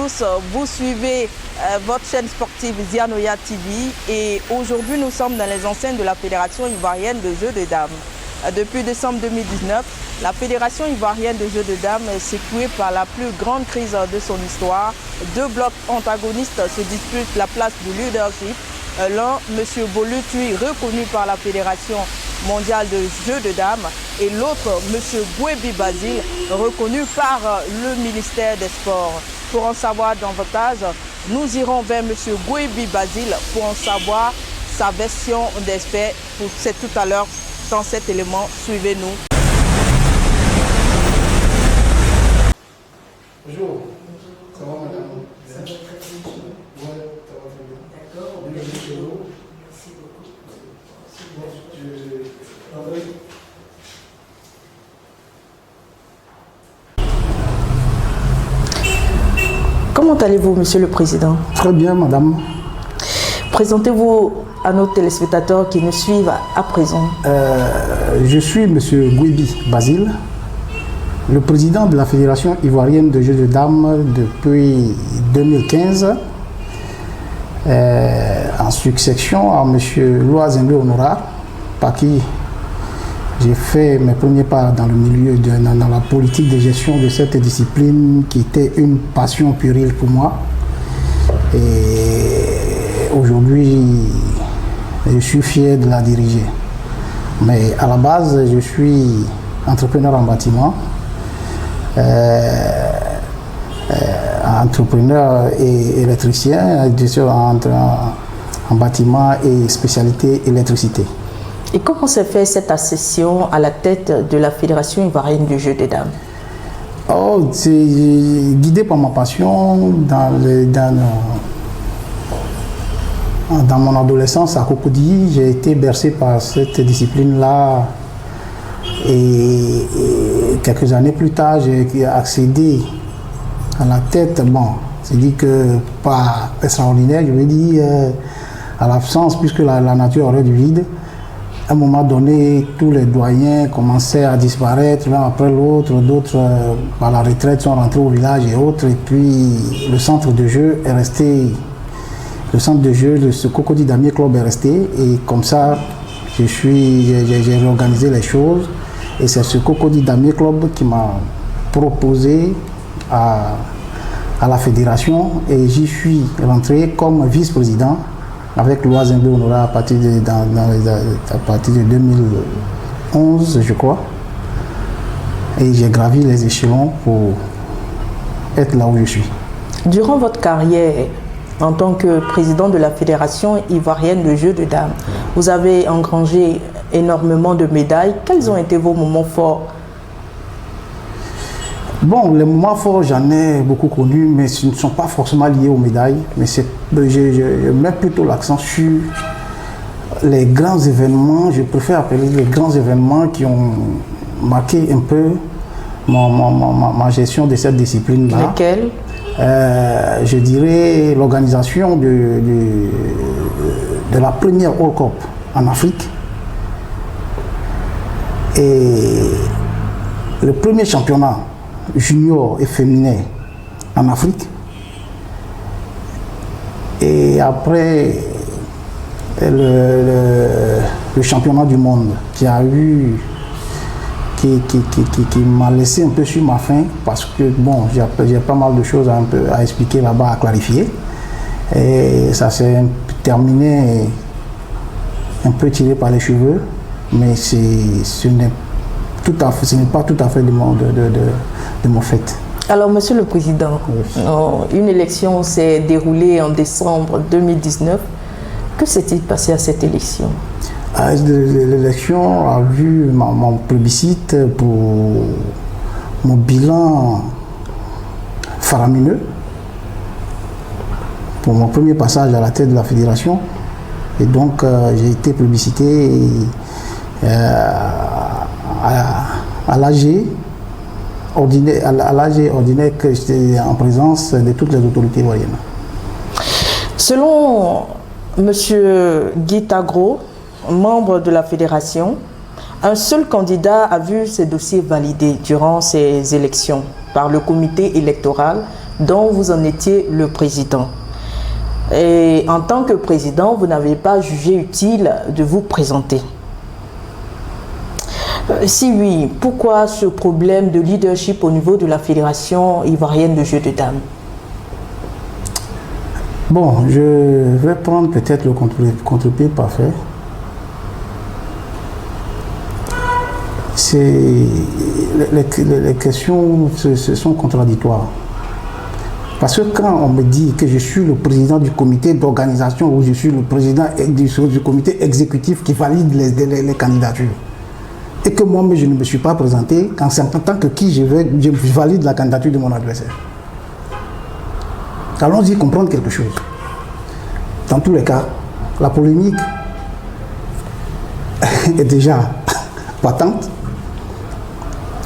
tous, vous suivez votre chaîne sportive Zianoya TV et aujourd'hui nous sommes dans les enceintes de la Fédération ivoirienne de jeux de dames. Depuis décembre 2019, la Fédération ivoirienne de jeux de dames est secouée par la plus grande crise de son histoire. Deux blocs antagonistes se disputent la place du leadership. L'un, M. Bolutui, reconnu par la Fédération mondiale de jeux de dames, et l'autre, M. Gouebi Basile, reconnu par le ministère des Sports. Pour en savoir davantage, nous irons vers M. Gouebi Basile pour en savoir sa version des faits. C'est tout à l'heure dans cet élément. Suivez-nous. Bonjour. Ça va, madame? Ça va très bien. Ouais, ça va très bien. D'accord. Merci beaucoup. André. Comment allez-vous, Monsieur le Président? Très bien, madame. Présentez-vous à nos téléspectateurs qui nous suivent à présent. Je suis monsieur Gouebi Basile, le président de la Fédération ivoirienne de jeux de dames depuis 2015, en succession à monsieur Loazembe Honorat, par qui j'ai fait mes premiers pas dans le milieu, dans la politique de gestion de cette discipline qui était une passion puérile pour moi. Et aujourd'hui, je suis fier de la diriger. Mais à la base, je suis entrepreneur en bâtiment, entrepreneur et électricien, en bâtiment et spécialité électricité. Et comment s'est fait cette accession à la tête de la Fédération ivoirienne du jeu des dames? Oh, c'est guidé par ma passion dans mon adolescence à Cocody. J'ai été bercé par cette discipline-là et quelques années plus tard, j'ai accédé à la tête. Bon, c'est dit que pas extraordinaire, je veux dire, à l'absence, puisque la nature aurait du vide. À un moment donné, tous les doyens commençaient à disparaître l'un après l'autre, d'autres à la retraite sont rentrés au village et autres, et puis le centre de jeu est resté, le centre de jeu de ce Cocody Damier Club est resté, et comme ça, j'ai réorganisé les choses, et c'est ce Cocody Damier Club qui m'a proposé à la fédération, et j'y suis rentré comme vice-président avec Loazembe Honorat à partir de 2011, je crois. Et j'ai gravi les échelons pour être là où je suis. Durant votre carrière en tant que président de la Fédération ivoirienne de jeux de dames, vous avez engrangé énormément de médailles. Quels ont été vos moments forts? Bon, les moments forts, j'en ai beaucoup connus, mais ce ne sont pas forcément liés aux médailles. Mais je mets plutôt l'accent sur les grands événements. Je préfère appeler les grands événements qui ont marqué un peu ma gestion de cette discipline-là. Lesquels? Je dirais l'organisation de la première World Cup en Afrique et le premier championnat junior et féminin en Afrique, et après le championnat du monde qui m'a laissé un peu sur ma faim, parce que bon, j'ai pas mal de choses à expliquer là-bas, à clarifier, et ça s'est terminé un peu tiré par les cheveux, mais ce n'est pas tout à fait de mon fait. Alors, Monsieur le Président, oui. Une élection s'est déroulée en décembre 2019. Que s'est-il passé à cette élection? L'élection a vu mon plébiscite pour mon bilan faramineux, pour mon premier passage à la tête de la fédération. Et donc, j'ai été plébiscité à l'AG ordinaire que j'étais en présence de toutes les autorités ivoiriennes. Selon M. Guy Tagro, membre de la fédération, un seul candidat a vu ses dossiers validés durant ces élections par le comité électoral, dont vous en étiez le président. Et en tant que président, vous n'avez pas jugé utile de vous présenter. Si oui, pourquoi ce problème de leadership au niveau de la Fédération ivoirienne de jeux de dames? Bon, je vais prendre peut-être le contre-pied parfait. Les questions sont contradictoires. Parce que quand on me dit que je suis le président du comité d'organisation ou je suis le président du comité exécutif qui valide les candidatures, et que moi, je ne me suis pas présenté, en tant que qui je valide la candidature de mon adversaire. Allons-y comprendre quelque chose. Dans tous les cas, la polémique est déjà patente.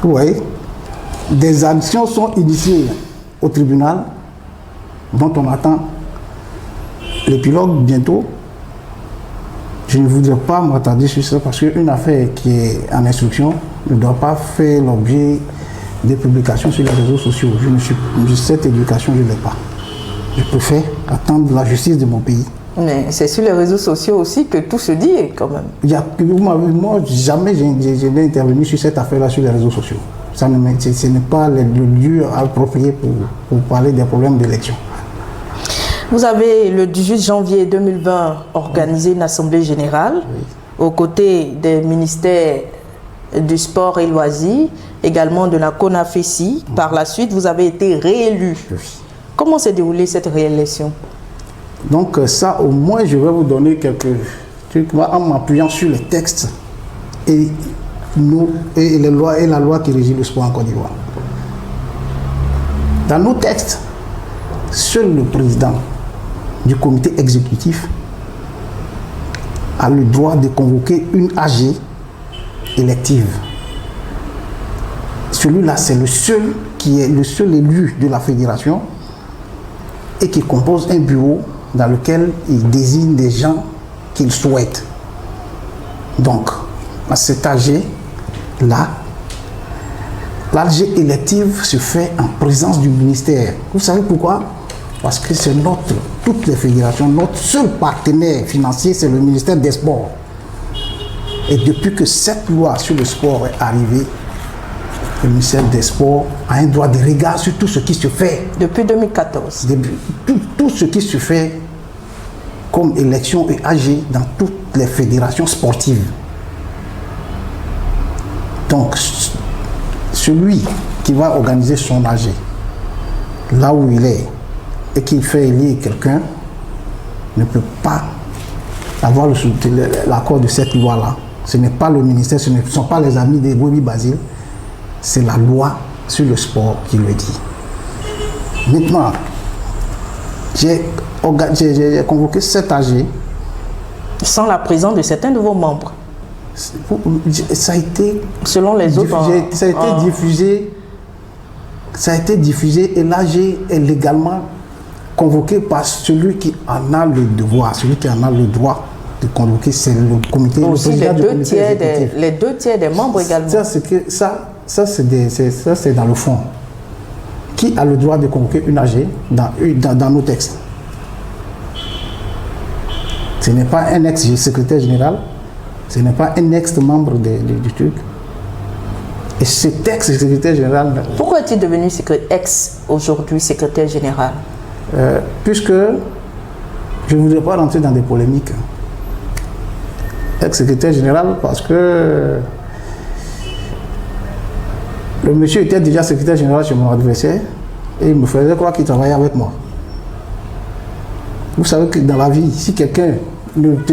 Vous voyez, des actions sont initiées au tribunal dont on attend l'épilogue bientôt. Je ne voudrais pas m'attarder sur ça parce qu'une affaire qui est en instruction ne doit pas faire l'objet des publications sur les réseaux sociaux. Cette éducation, je ne l'ai pas. Je préfère attendre la justice de mon pays. Mais c'est sur les réseaux sociaux aussi que tout se dit quand même. Moi, jamais je n'ai intervenu sur cette affaire-là sur les réseaux sociaux. Ce n'est pas le lieu approprié pour parler des problèmes d'élection. Vous avez, le 18 janvier 2020, organisé une assemblée générale aux côtés des ministères du sport et loisirs, également de la CONAFESI. Par la suite, vous avez été réélu. Comment s'est déroulée cette réélection? Donc ça, au moins, je vais vous donner quelques trucs en m'appuyant sur les textes et les lois et la loi qui régit le sport en Côte d'Ivoire. Dans nos textes, seul le président du comité exécutif a le droit de convoquer une AG élective. Celui-là, c'est le seul qui est le seul élu de la fédération et qui compose un bureau dans lequel il désigne des gens qu'il souhaite. Donc, à cet AG-là, l'AG élective se fait en présence du ministère. Vous savez pourquoi? Parce que c'est toutes les fédérations, notre seul partenaire financier, c'est le ministère des Sports. Et depuis que cette loi sur le sport est arrivée, le ministère des Sports a un droit de regard sur tout ce qui se fait. Depuis 2014. Tout ce qui se fait comme élection et AG dans toutes les fédérations sportives. Donc, celui qui va organiser son AG, là où il est, et qui fait élire quelqu'un, ne peut pas avoir l'accord de cette loi-là. Ce n'est pas le ministère, ce ne sont pas les amis de Bobi Basile, c'est la loi sur le sport qui le dit. Maintenant, j'ai convoqué cet AG. Sans la présence de certains de vos membres. Ça a été... Selon les autres... Ça a été diffusé et l'AG est légalement convoqué par celui qui en a le devoir, celui qui en a le droit de convoquer, c'est le comité. Aussi les deux tiers des membres également. Ça c'est dans le fond. Qui a le droit de convoquer une AG dans nos textes? Ce n'est pas un ex-secrétaire général, ce n'est pas un ex-membre du truc. Et cet ex-secrétaire général... Pourquoi est-il devenu aujourd'hui secrétaire général? Puisque je ne voudrais pas rentrer dans des polémiques. Ex-secrétaire général parce que le monsieur était déjà secrétaire général chez mon adversaire et il me faisait croire qu'il travaillait avec moi. Vous savez que dans la vie, si quelqu'un ne te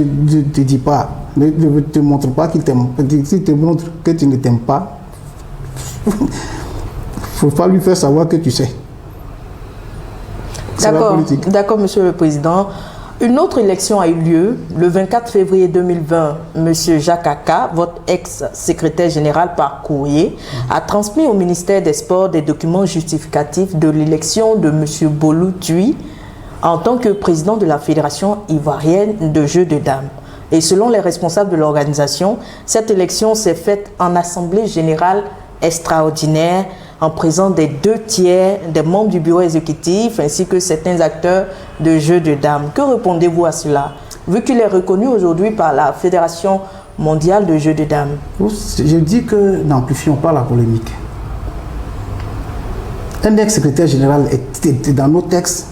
dit pas, ne te montre pas qu'il t'aime, s'il te montre que tu ne t'aimes pas, il ne faut pas lui faire savoir que tu sais. D'accord, Monsieur le Président. Une autre élection a eu lieu le 24 février 2020. Monsieur Jacques Aka, votre ex-secrétaire général par courrier, a transmis au ministère des Sports des documents justificatifs de l'élection de Monsieur Bolou Tui en tant que président de la Fédération ivoirienne de jeux de dames. Et selon les responsables de l'organisation, cette élection s'est faite en assemblée générale extraordinaire en présence des 2/3 des membres du bureau exécutif ainsi que certains acteurs de jeux de dames. Que répondez-vous à cela, vu qu'il est reconnu aujourd'hui par la Fédération mondiale de jeux de dames? Je dis que n'amplifions pas la polémique. Un ex-secrétaire général est dans nos textes.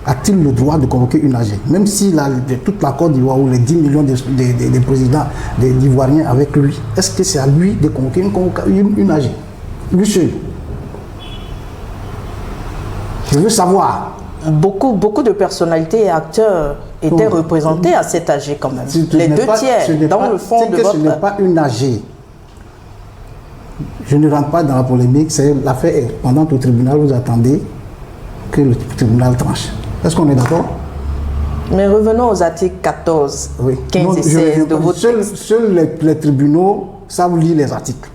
A-t-il le droit de convoquer une AG? Même s'il a toute la Côte d'Ivoire ou les 10 millions de présidents d'Ivoiriens avec lui, est-ce que c'est à lui de convoquer une AG? Lui seul. Je veux savoir. Beaucoup de personnalités et acteurs étaient représentés à cette AG quand même. Les 2/3 dans le fond de votre... Ce n'est pas une AG. Je ne rentre pas dans la polémique. L'affaire est pendante au tribunal. Vous attendez que le tribunal tranche. Est-ce qu'on est d'accord? Mais revenons aux articles 14, oui. 15 et 16 de votre texte. Seuls les tribunaux savent lire les articles.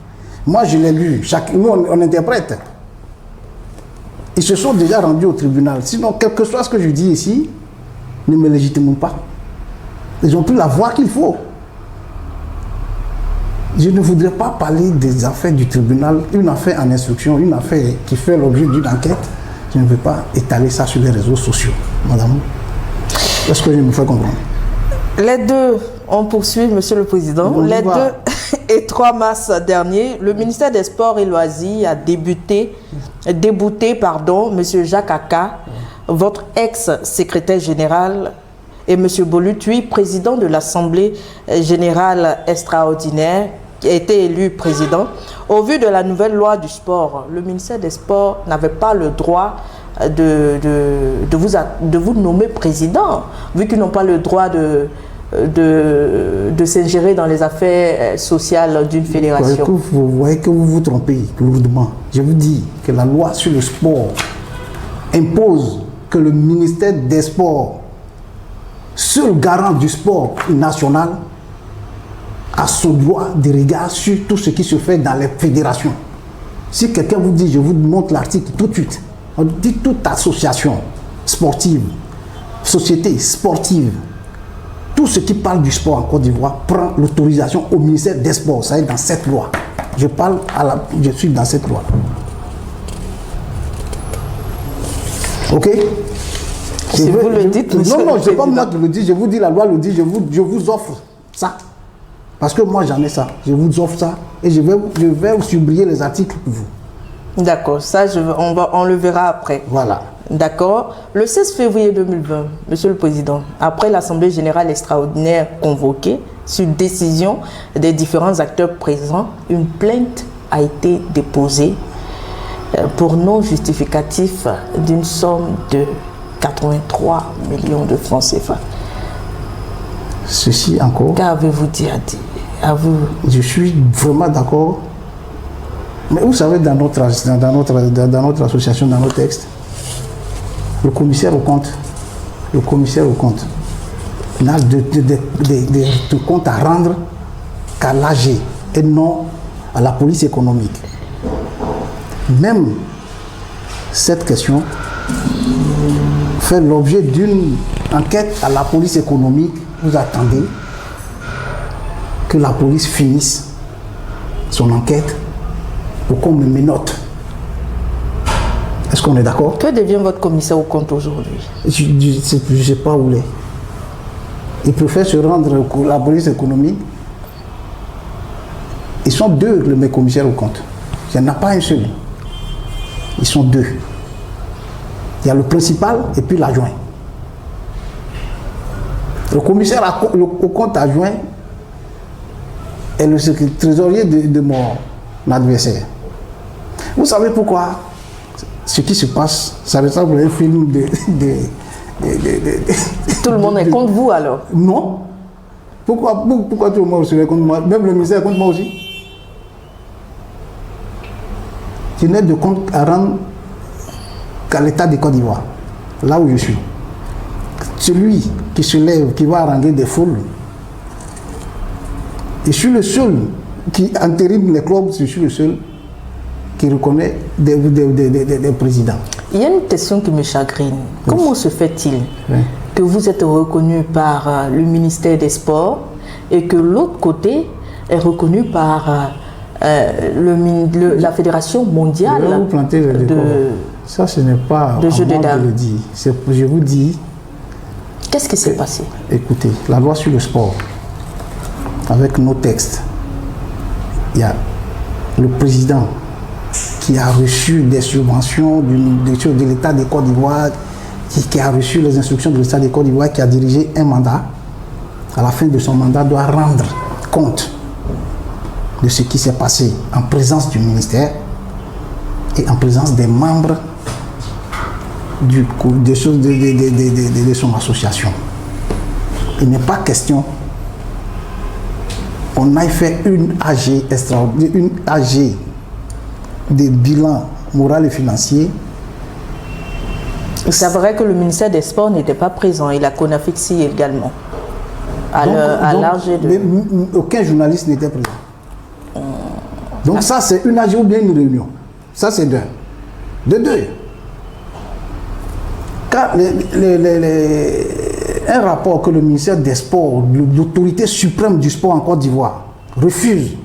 Moi, je l'ai lu. Nous, on interprète. Ils se sont déjà rendus au tribunal. Sinon, quel que soit ce que je dis ici, ne me légitiment pas. Ils ont pris la voie qu'il faut. Je ne voudrais pas parler des affaires du tribunal, une affaire en instruction, une affaire qui fait l'objet d'une enquête. Je ne veux pas étaler ça sur les réseaux sociaux, madame. Est-ce que je me fais comprendre? Les deux, on poursuit, Monsieur le Président. Les 2 et 3 mars dernier, le ministère des Sports et Loisirs a débouté, Monsieur Jacques Aka, votre ex-secrétaire général, et M. Bolutui, président de l'Assemblée générale extraordinaire, qui a été élu président. Au vu de la nouvelle loi du sport, le ministère des Sports n'avait pas le droit de vous nommer président, vu qu'ils n'ont pas le droit de s'ingérer dans les affaires sociales d'une fédération. Vous voyez que vous vous trompez lourdement. Je vous dis que la loi sur le sport impose que le ministère des Sports, seul garant du sport national, a son droit de regard sur tout ce qui se fait dans les fédérations. Si quelqu'un vous dit, je vous montre l'article tout de suite, on dit toute association sportive, société sportive, tout ce qui parle du sport en Côte d'Ivoire prend l'autorisation au ministère des Sports. Ça est dans cette loi. Je suis dans cette loi. Ok? Si vous le dites, non, c'est pas moi qui le dis, je vous dis, la loi le dit, je vous offre ça. Parce que moi j'en ai ça, je vous offre ça et je vais surbriller les articles pour vous. D'accord, ça on le verra après. Voilà. D'accord. Le 16 février 2020, Monsieur le Président, après l'Assemblée générale extraordinaire convoquée, sur décision des différents acteurs présents, une plainte a été déposée pour non justificatif d'une somme de 83 millions de francs CFA. Ceci encore. Qu'avez-vous dit à vous? Je suis vraiment d'accord. Mais vous savez, dans notre association, dans nos textes, le commissaire au compte n'a de compte à rendre qu'à l'AG et non à la police économique. Même cette question fait l'objet d'une enquête à la police économique. Vous attendez que la police finisse son enquête pour qu'on me menote. Est-ce qu'on est d'accord? Que devient votre commissaire au compte aujourd'hui? Je ne sais pas où il est. Il préfère se rendre à la police économique. Ils sont 2, mes commissaires au compte. Il n'y en a pas un seul. Ils sont 2. Il y a le principal et puis l'adjoint. Le commissaire au compte adjoint est le trésorier de mon adversaire. Vous savez pourquoi ce qui se passe, ça ressemble à un film Tout le monde est contre vous alors? Non. Pourquoi tout le monde serait contre moi? Même le ministère est contre moi aussi. Je n'ai de compte à rendre qu'à l'État de Côte d'Ivoire, là où je suis. Celui qui se lève, qui va haranguer des foules, je suis le seul qui entérine les clubs, je suis le seul qui reconnaît des présidents. Il y a une question qui me chagrine. Comment se fait-il que vous êtes reconnu par le ministère des Sports et que l'autre côté est reconnu par la Fédération mondiale je vais vous planter le décor. Ça, ce n'est pas de jeu de dames. Je le dis. Je vous dis. Qu'est-ce qui s'est passé? Écoutez, la loi sur le sport, avec nos textes, il y a le président qui a reçu des subventions de l'État de Côte d'Ivoire, qui a reçu les instructions de l'État de Côte d'Ivoire, qui a dirigé un mandat. À la fin de son mandat, doit rendre compte de ce qui s'est passé en présence du ministère et en présence des membres de son association. Il n'est pas question qu'on aille faire une AG extraordinaire, une AG de bilan moral et financier. C'est vrai que le ministère des Sports n'était pas présent et la CONAFIXI également. Aucun journaliste n'était présent. Donc ça, c'est une AG ou bien une réunion. Ça, c'est d'un. De deux. Quand un rapport que le ministère des Sports, l'autorité suprême du sport en Côte d'Ivoire, refuse,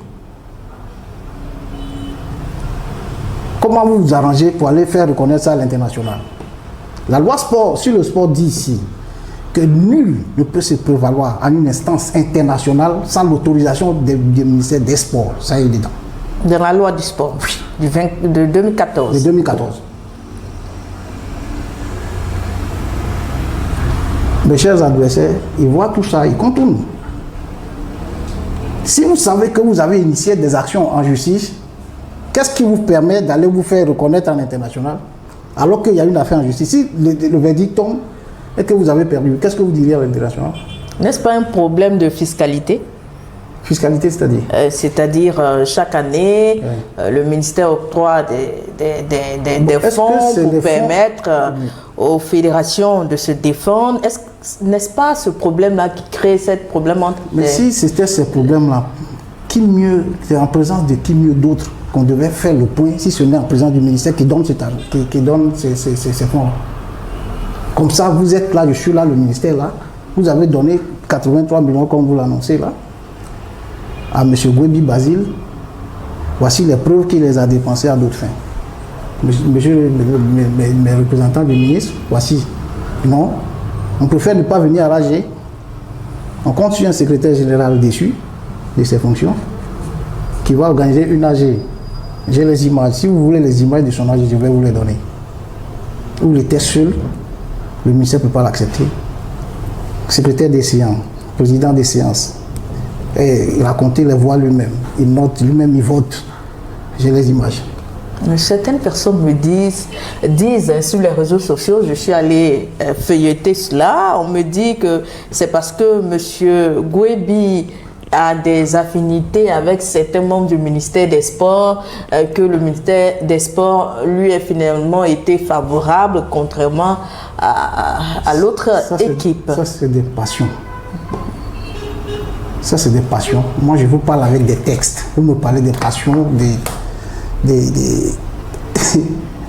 comment vous vous arrangez pour aller faire reconnaître ça à l'international? La loi sport, sur le sport dit ici que nul ne peut se prévaloir à une instance internationale sans l'autorisation du ministère des Sports. Ça est dedans. Dans la loi du sport, oui, de 2014. De 2014. Mes chers adversaires, ils voient tout ça, ils contournent. Si vous savez que vous avez initié des actions en justice, qu'est-ce qui vous permet d'aller vous faire reconnaître en international alors qu'il y a une affaire en justice? Si le verdict tombe et que vous avez perdu, qu'est-ce que vous diriez à l'international? N'est-ce pas un problème de fiscalité? Fiscalité, c'est-à-dire c'est-à-dire, chaque année, le ministère octroie des fonds pour permettre aux fédérations de se défendre. N'est-ce pas ce problème-là qui crée cette problème entre... Mais si c'était ce problème-là, qui mieux, c'est en présence de qui mieux d'autres qu'on devait faire le point, si ce n'est en présence du ministère qui donne ces fonds. Comme ça, vous êtes là, je suis là, le ministère là, vous avez donné 83 millions comme vous l'annoncez là, à M. Gwebi Basile. Voici les preuves qu'il les a dépensées à d'autres fins. Monsieur, mes représentants du ministre, voici. Non, on préfère ne pas venir à l'AG. On compte sur un secrétaire général déçu de ses fonctions qui va organiser une AG. J'ai les images. Si vous voulez les images de son AG, je vais vous les donner. Où il était seul, le ministère ne peut pas l'accepter. Secrétaire des séances, président des séances. Et il a compté les voix lui-même. Il note lui-même, il vote. J'ai les images. Certaines personnes me disent sur les réseaux sociaux, je suis allé feuilleter cela, on me dit que c'est parce que M. Gwebi a des affinités avec certains membres du ministère des Sports, que le ministère des Sports lui a finalement été favorable, contrairement à l'autre équipe. Ça, c'est des passions. Ça, c'est des passions. Moi, je vous parle avec des textes. Vous me parlez des passions,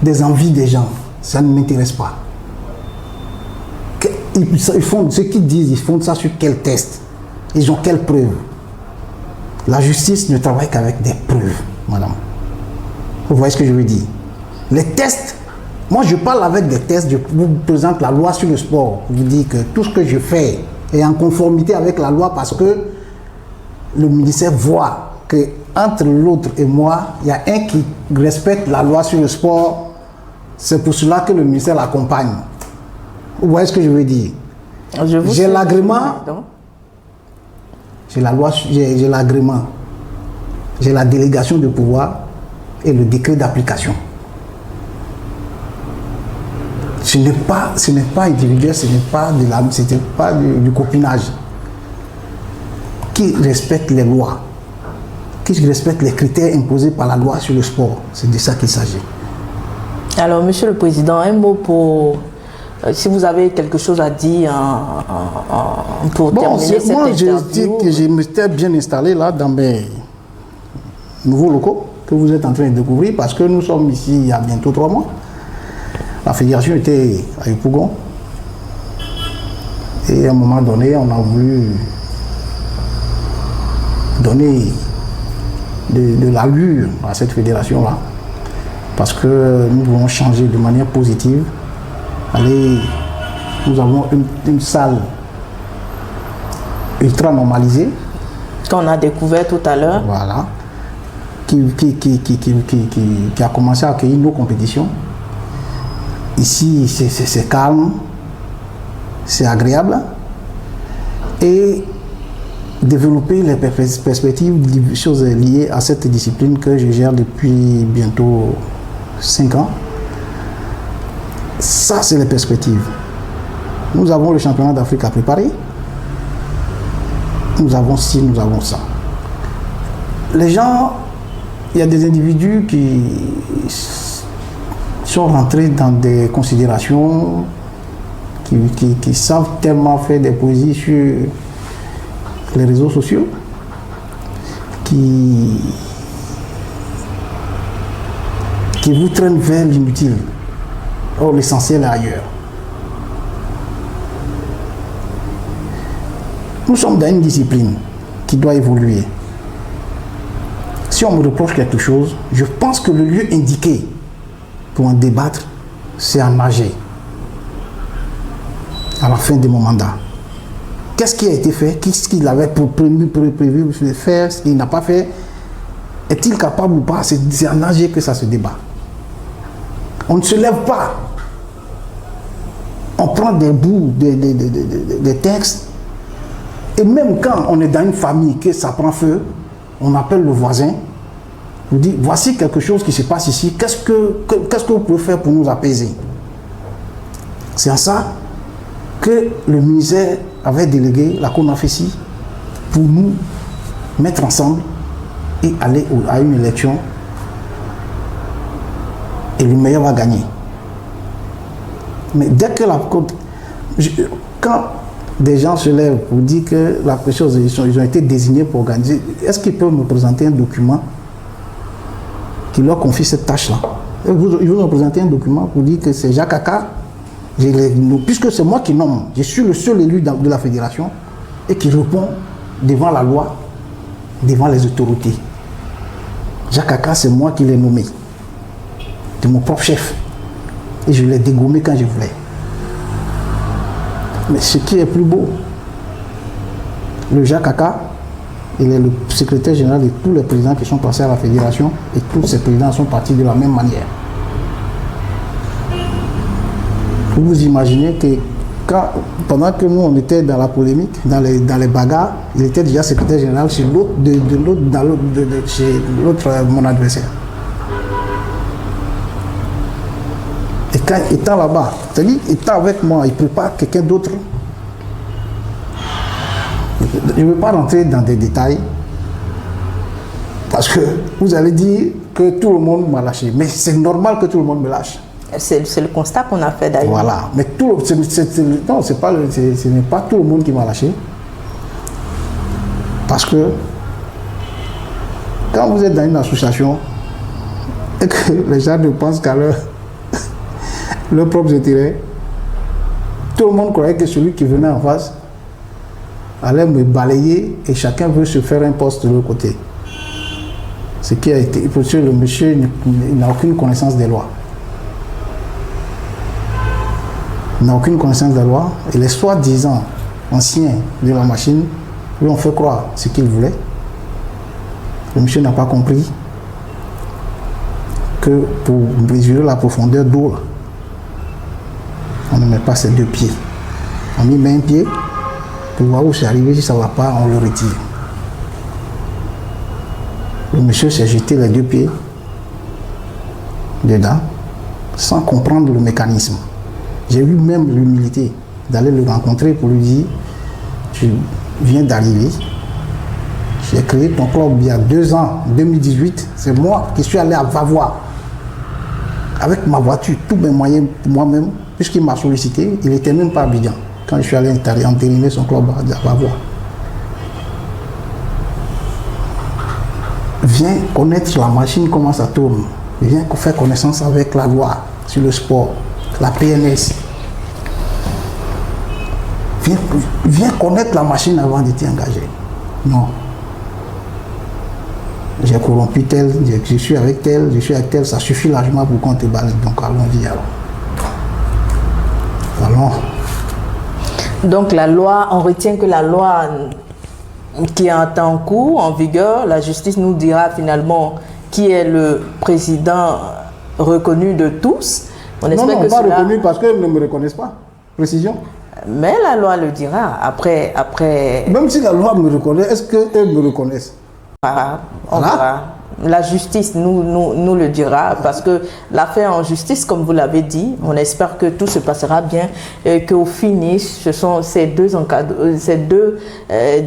des envies des gens. Ça ne m'intéresse pas. Ce qu'ils disent, ils font ça sur quel test? Ils ont quelles preuves? La justice ne travaille qu'avec des preuves, madame. Vous voyez ce que je veux dire? Les tests, moi je parle avec des tests, je vous présente la loi sur le sport. Je vous dis que tout ce que je fais est en conformité avec la loi parce que le ministère voit que entre l'autre et moi, il y a un qui respecte la loi sur le sport. C'est pour cela que le ministère l'accompagne. Vous voyez ce que je veux dire? J'ai l'agrément. J'ai la loi, j'ai l'agrément. J'ai la délégation de pouvoir et le décret d'application. Ce n'est pas individuel, ce n'est pas du copinage. Qui respecte les lois, qui respecte les critères imposés par la loi sur le sport. C'est de ça qu'il s'agit. Alors, Monsieur le Président, un mot pour... si vous avez quelque chose à dire pour terminer cette interview. Moi, je dis que je m'étais bien installé là dans mes nouveaux locaux que vous êtes en train de découvrir parce que nous sommes ici il y a bientôt 3 mois. La fédération était à Yopougon. Et à un moment donné, on a voulu donner de l'allure à cette fédération-là. Parce que nous voulons changer de manière positive. Allez, nous avons une salle ultra normalisée. Qu'on a découvert tout à l'heure. Voilà. Qui a commencé à accueillir nos compétitions. Ici, c'est calme, c'est agréable. Et développer les perspectives des choses liées à cette discipline que je gère depuis bientôt 5 ans. Ça, c'est les perspectives. Nous avons le championnat d'Afrique à préparer. Nous avons ci, nous avons ça. Les gens, il y a des individus qui sont rentrés dans des considérations, qui savent tellement faire des poésies sur les réseaux sociaux, qui vous traînent vers l'inutile. Or, l'essentiel est ailleurs. Nous sommes dans une discipline qui doit évoluer. Si on me reproche quelque chose, je pense que le lieu indiqué pour en débattre, c'est en nager. À la fin de mon mandat. Qu'est-ce qui a été fait? Qu'est-ce qu'il avait prévu de faire? Ce qu'il n'a pas fait? Est-il capable ou pas? C'est en nager que ça se débat. On ne se lève pas. On prend des bouts, des textes. Et même quand on est dans une famille que ça prend feu, on appelle le voisin, on dit voici quelque chose qui se passe ici, qu'est-ce que vous pouvez faire pour nous apaiser? C'est en ça que le ministère avait délégué la CONAFECI pour nous mettre ensemble et aller à une élection et le meilleur va gagner. Mais dès que quand des gens se lèvent pour dire que la chose, ils ont été désignés pour organiser, est-ce qu'ils peuvent me présenter un document qui leur confie cette tâche-là? Ils vous ont présenté un document pour dire que c'est Jacques Aka, puisque c'est moi qui nomme, je suis le seul élu de la fédération et qui répond devant la loi, devant les autorités. Jacques Aka, c'est moi qui l'ai nommé, de mon propre chef. Et je l'ai dégommé quand je voulais. Mais ce qui est plus beau, le Jacques Aka, il est le secrétaire général de tous les présidents qui sont passés à la fédération et tous ces présidents sont partis de la même manière. Vous imaginez que pendant que nous on était dans la polémique, dans les bagarres, il était déjà secrétaire général chez mon adversaire. Et quand étant là-bas, c'est-à-dire étant avec moi, il prépare quelqu'un d'autre. Je ne veux pas rentrer dans des détails parce que vous allez dire que tout le monde m'a lâché. Mais c'est normal que tout le monde me lâche. C'est le constat qu'on a fait d'ailleurs. Voilà. Mais ce n'est pas tout le monde qui m'a lâché. Parce que quand vous êtes dans une association et que les gens ne pensent qu'à leurs propres intérêts, tout le monde croyait que celui qui venait en face allait me balayer et chacun veut se faire un poste de l'autre côté. Ce qui a été, parce que le monsieur n'a aucune connaissance des lois. Il n'a aucune connaissance des lois et les soi-disant anciens de la machine lui ont fait croire ce qu'il voulait. Le monsieur n'a pas compris que pour mesurer la profondeur d'eau, on ne met pas ses deux pieds. On y met un pied pour voir où c'est arrivé. Si ça ne va pas, on le retire. Le monsieur s'est jeté les deux pieds dedans sans comprendre le mécanisme. J'ai eu même l'humilité d'aller le rencontrer pour lui dire tu viens d'arriver, j'ai créé ton club il y a 2 ans, 2018, c'est moi qui suis allé à Vavois avec ma voiture, tous mes moyens pour moi-même, puisqu'il m'a sollicité, il n'était même pas à Abidjan quand je suis allé entériner son club à Vavois. Viens connaître la machine, comment ça tourne. Viens faire connaissance avec la loi sur le sport, la PNS. Viens connaître la machine avant de t'y engager. Non. j'ai corrompu tel, je suis avec tel, ça suffit largement pour qu'on te balade. Donc allons-y alors. Allons. Donc la loi, on retient que la loi qui est en cours, en vigueur, la justice nous dira finalement qui est le président reconnu de tous. On espère non, que pas cela... reconnu parce qu'ils ne me reconnaissent pas. Précision. Mais la loi le dira. Après... Même si la loi me reconnaît, est-ce qu'eux me reconnaissent? On verra. La justice nous le dira parce que l'affaire en justice, comme vous l'avez dit, on espère que tout se passera bien et qu'au finish, ce sont ces deux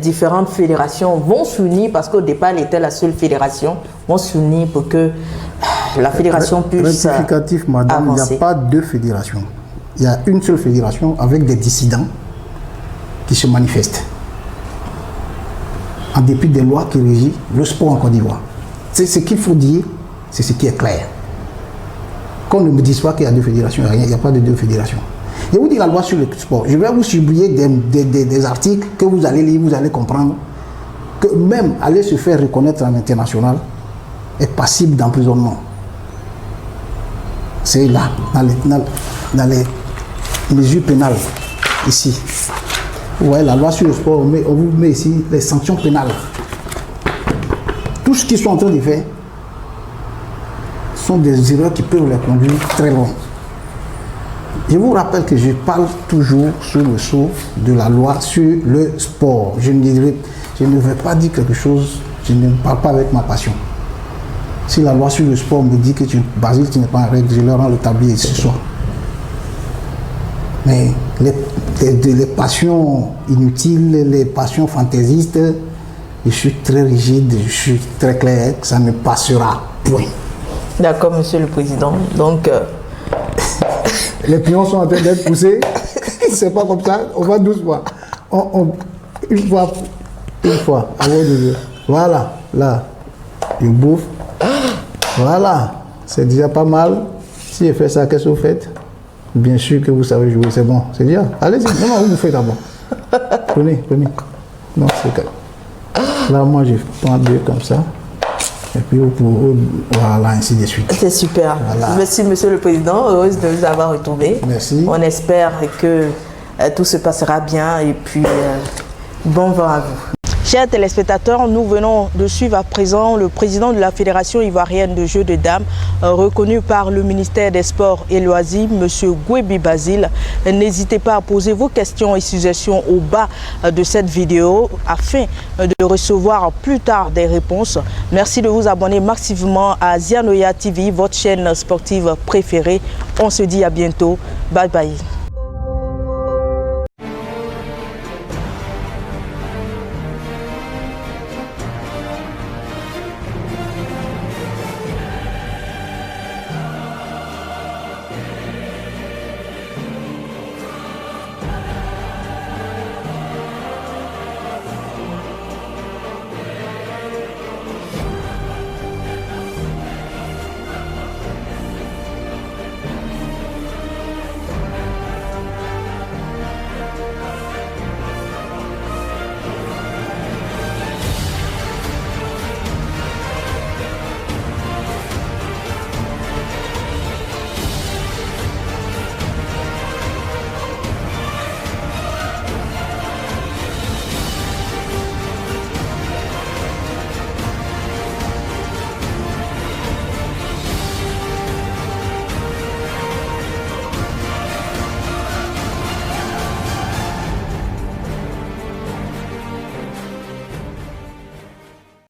différentes fédérations vont s'unir parce qu'au départ, elle était la seule fédération, vont s'unir pour que la fédération puisse rectificatif, madame, avancer. Il n'y a pas deux fédérations. Il y a une seule fédération avec des dissidents qui se manifestent en dépit des lois qui régissent le sport en Côte d'Ivoire. C'est ce qu'il faut dire, c'est ce qui est clair. Qu'on ne me dise pas qu'il y a deux fédérations, il n'y a pas de deux fédérations. Je vous dis la loi sur le sport. Je vais vous publier des articles que vous allez lire, vous allez comprendre que même aller se faire reconnaître en international est passible d'emprisonnement. C'est là, dans les mesures pénales, ici. Vous voyez, la loi sur le sport, on vous met ici les sanctions pénales. Tout ce qu'ils sont en train de faire sont des erreurs qui peuvent les conduire très loin. Je vous rappelle que je parle toujours sous le sceau de la loi sur le sport. Je ne vais pas dire quelque chose, je ne parle pas avec ma passion. Si la loi sur le sport me dit que Basile, tu n'es pas en règle, je leur rends le tablier ce soir. Mais les passions inutiles, les passions fantaisistes, je suis très rigide, je suis très clair, ça ne passera point. D'accord, monsieur le président. Donc, les pions sont en train d'être poussés, c'est pas comme ça, on va doucement. Une fois, avant de... Voilà, là, je bouffe. Voilà, c'est déjà pas mal. Si je fais ça, qu'est-ce que vous faites? Bien sûr que vous savez jouer, c'est bon, c'est bien. Allez-y, non, vous faites d'abord. Prenez. Non, c'est calme. Là, moi, je prends deux comme ça. Et puis, voilà, ainsi de suite. C'est super. Voilà. Merci, monsieur le président. Heureuse de vous avoir retrouvé. Merci. On espère que tout se passera bien et puis bon vent à vous. Chers téléspectateurs, nous venons de suivre à présent le président de la Fédération ivoirienne de jeux de dames, reconnu par le ministère des Sports et Loisirs, M. Gwebi Basile. N'hésitez pas à poser vos questions et suggestions au bas de cette vidéo afin de recevoir plus tard des réponses. Merci de vous abonner massivement à Zianoya TV, votre chaîne sportive préférée. On se dit à bientôt. Bye bye.